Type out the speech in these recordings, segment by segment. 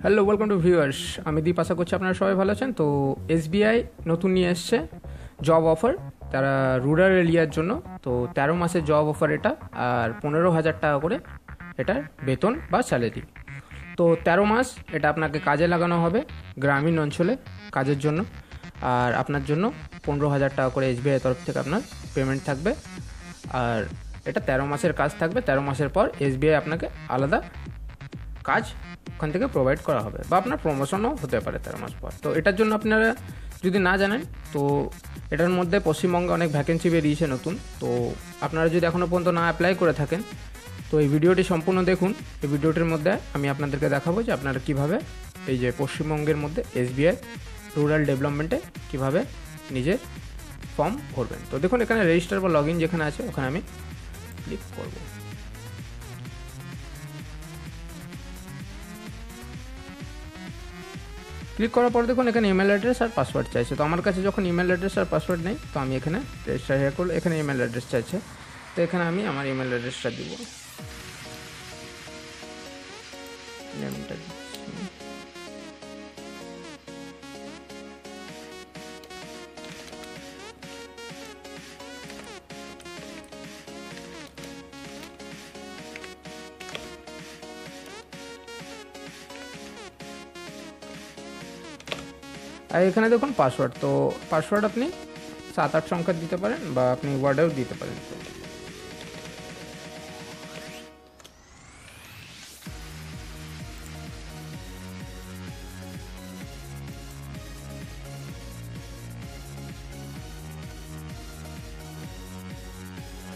Hello, welcome to viewers. আমি দীপ, আশা করছি আপনারা সবাই ভালো আছেন। তো এসবিআই নতুন নিয়ে এসছে জব অফার তারা রুরাল এরিয়ার জন্য। তো 13 মাসের জব অফার এটা, আর 15,000 টাকা করে এটার বেতন বা স্যালারি। তো 13 মাস এটা আপনাকে কাজে লাগানো হবে গ্রামীণ অঞ্চলে কাজের জন্য, আর আপনার জন্য 15,000 টাকা করে এসবিআই তরফ থেকে আপনার পেমেন্ট থাকবে। আর এটা 13 মাসের কাজ থাকবে। 13 মাসের পর এসবিআই আপনাকে আলাদা কাজ ওখান থেকে প্রোভাইড করা হবে, বা আপনার প্রমোশনও হতে পারে 13 মাস পর। তো এটার জন্য আপনারা যদি না জানেন, তো এটার মধ্যে পশ্চিমবঙ্গে অনেক ভ্যাকেন্সি বেরিয়েছে নতুন। তো আপনারা যদি এখনও পর্যন্ত না অ্যাপ্লাই করে থাকেন, তো এই ভিডিওটি সম্পূর্ণ দেখুন। এই ভিডিওটির মধ্যে আমি আপনাদেরকে দেখাবো যে আপনারা কীভাবে এই যে পশ্চিমবঙ্গের মধ্যে এসবিআই রুরাল ডেভেলপমেন্টে কীভাবে নিজের ফর্ম ভরবেন। তো দেখুন, এখানে রেজিস্টার বা লগ ইন যেখানে আছে ওখানে আমি ক্লিক করব। ক্লিক করার পর দেখুন এখানে ইমেল অ্যাড্রেস আর পাসওয়ার্ড চাইছে। তো আমার কাছে যখন ইমেল অ্যাড্রেস আর পাসওয়ার্ড নেই, তো আমি এখানে রেজিস্টার হেয়ার করলে এখানে ইমেল অ্যাড্রেস চাইছে। তো এখানে আমি আমার ইমেল অ্যাড্রেসটা দিব, নেমটা দিচ্ছি। আর এখানে দেখুন পাসওয়ার্ড। তো পাসওয়ার্ড আপনি 7-8 সংখ্যার দিতে পারেন, বা আপনি ওয়ার্ডেও দিতে পারেন। তো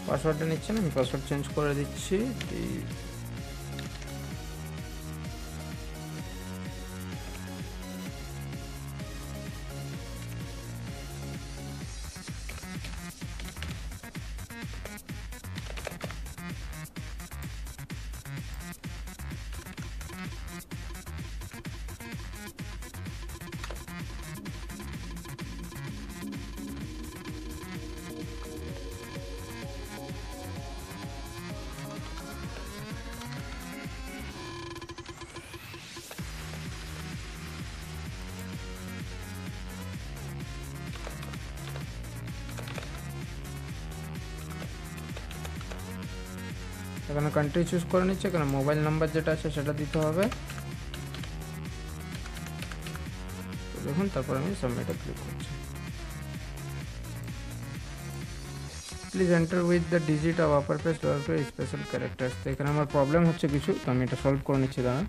পাসওয়ার্ডটা নিচ্ছেন, আমি পাসওয়ার্ড চেঞ্জ করে দিচ্ছি। এখানে কান্ট্রি চুজ করে নিচ্ছে, এখানে মোবাইল নাম্বার যেটা আছে সেটা দিতে হবে। তো দেখুন, তারপর আমি সাবমিটে ক্লিক করছি। Please enter with the digit of upper pace lower pace special characters. তো এখানে আমার প্রবলেম হচ্ছে কিছু, তো আমি এটা সলভ করে নিচ্ছি। দাঁড়ান,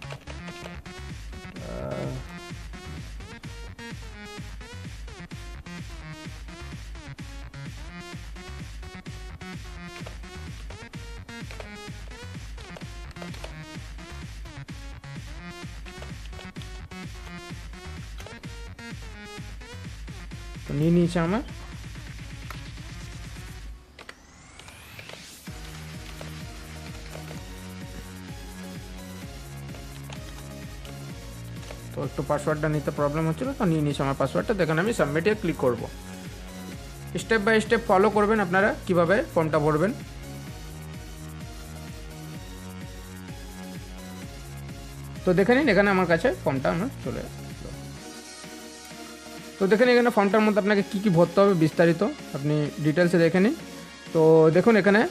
তো নিয়ে নিয়েছে আমার। তো একটু পাসওয়ার্ডটা নিতে প্রবলেম হচ্ছিল, তো নিয়ে নিয়েছে আমার পাসওয়ার্ডটা। দেখেন আমি সাবমিটে ক্লিক করব। স্টেপ বাই স্টেপ ফলো করবেন আপনারা কিভাবে ফর্মটা ভরবেন। তো দেখে নিন, এখানে আমার কাছে ফর্মটা আমার চলে আসলো। তো দেখেন এখানে ফর্মটার মধ্যে আপনাকে কী কী ভরতে হবে বিস্তারিত আপনি ডিটেলসে দেখে নিন। তো দেখুন এখানে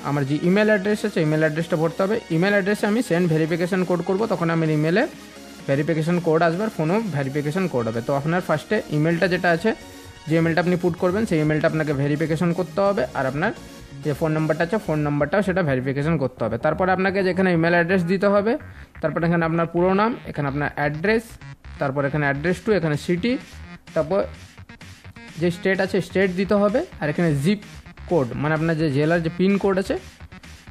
আমার যে ইমেল অ্যাড্রেস আছে, ইমেল অ্যাড্রেসটা ভরতে হবে। ইমেল অ্যাড্রেসে আমি সেন্ড ভেরিফিকেশান কোড করব, তখন আমার ইমেলে ভেরিফিকেশান কোড আসবে, আর ফোনেও ভেরিফিকেশান কোড হবে। তো আপনার ফার্স্টে ইমেলটা যেটা আছে, যে ইমেলটা আপনি পুট করবেন, সেই ইমেলটা আপনাকে ভেরিফিকেশান করতে হবে। আর আপনার যে ফোন নাম্বারটা আছে, ফোন নাম্বারটাও সেটা ভেরিফিকেশান করতে হবে। তারপরে আপনাকে যেখানে ইমেল অ্যাড্রেস দিতে হবে, তারপর এখানে আপনার পুরো নাম, এখানে আপনার অ্যাড্রেস, তারপর এখানে অ্যাড্রেস টু, এখানে সিটি, তারপর যে স্টেট আছে স্টেট দিতে হবে। আর এখানে জিপ কোড, মানে আপনার যে জেলার যে পিন কোড আছে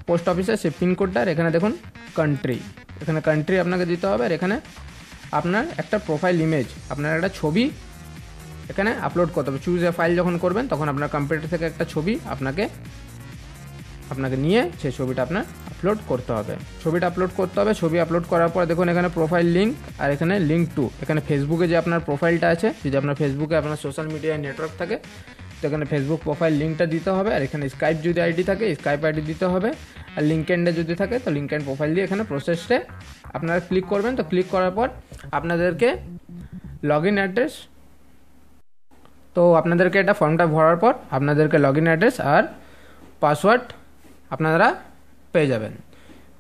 পোস্ট অফিসে, সেই পিন কোডটা। আর এখানে দেখুন কান্ট্রি, এখানে কান্ট্রি আপনাকে দিতে হবে। আর এখানে আপনার একটা প্রোফাইল ইমেজ, আপনার একটা ছবি এখানে আপলোড করতে হবে। চুজ এ ফাইল যখন করবেন, তখন আপনার কম্পিউটার থেকে একটা ছবি আপনাকে নিয়ে সেই ছবিটা আপনার আপলোড করতে হবে। ছবিটা আপলোড করতে হবে। ছবি আপলোড করার পর দেখুন এখানে প্রোফাইল লিঙ্ক, আর এখানে লিঙ্ক টু, এখানে ফেসবুকে যে আপনার প্রোফাইলটা আছে, যদি আপনার ফেসবুকে আপনার সোশ্যাল মিডিয়ায় নেটওয়ার্ক থাকে, তো এখানে ফেসবুক প্রোফাইল লিঙ্কটা দিতে হবে, আর এখানে স্কাইপ যদি আইডি থাকে স্কাইপ আইডি দিতে হবে, আর লিঙ্কডইনে যদি থাকে তো লিঙ্কডইন প্রোফাইল দিয়ে এখানে প্রসেসে আপনারা ক্লিক করবেন। তো ক্লিক করার পর আপনাদেরকে লগ ইন অ্যাড্রেস, তো আপনাদেরকে এটা ফর্মটা ভরার পর আপনাদেরকে লগ ইন অ্যাড্রেস আর পাসওয়ার্ড আপনারা পেয়ে যাবেন।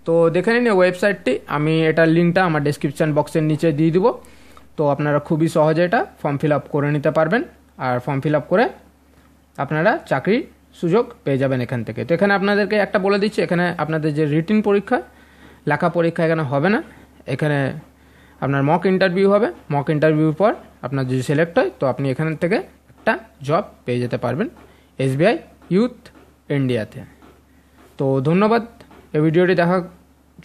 তো দেখে নিন ওয়েবসাইটটি, আমি এটার লিঙ্কটা আমার ডেসক্রিপশান বক্সের নিচে দিয়ে দিব। তো আপনারা খুবই সহজে এটা ফর্ম ফিল আপ করে নিতে পারবেন, আর ফর্ম ফিল আপ করে আপনারা চাকরির সুযোগ পেয়ে যাবেন এখান থেকে। তো এখানে আপনাদেরকে একটা বলে দিচ্ছি, এখানে আপনাদের যে রিটিন পরীক্ষা, লেখা পরীক্ষা এখানে হবে না, এখানে আপনার মক ইন্টারভিউ হবে। মক ইন্টারভিউর পর আপনার যদি সিলেক্ট হয় তো আপনি এখান থেকে একটা জব পেয়ে যেতে পারবেন SBI ইউথ ইন্ডিয়াতে। তো ধন্যবাদ এই ভিডিওটি দেখার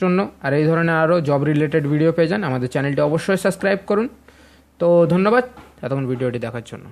জন্য, আর এই ধরনের আরও জব রিলেটেড ভিডিও পেয়ে যান আমাদের চ্যানেলটি অবশ্যই সাবস্ক্রাইব করুন। তো ধন্যবাদ এতক্ষণ ভিডিওটি দেখার জন্য।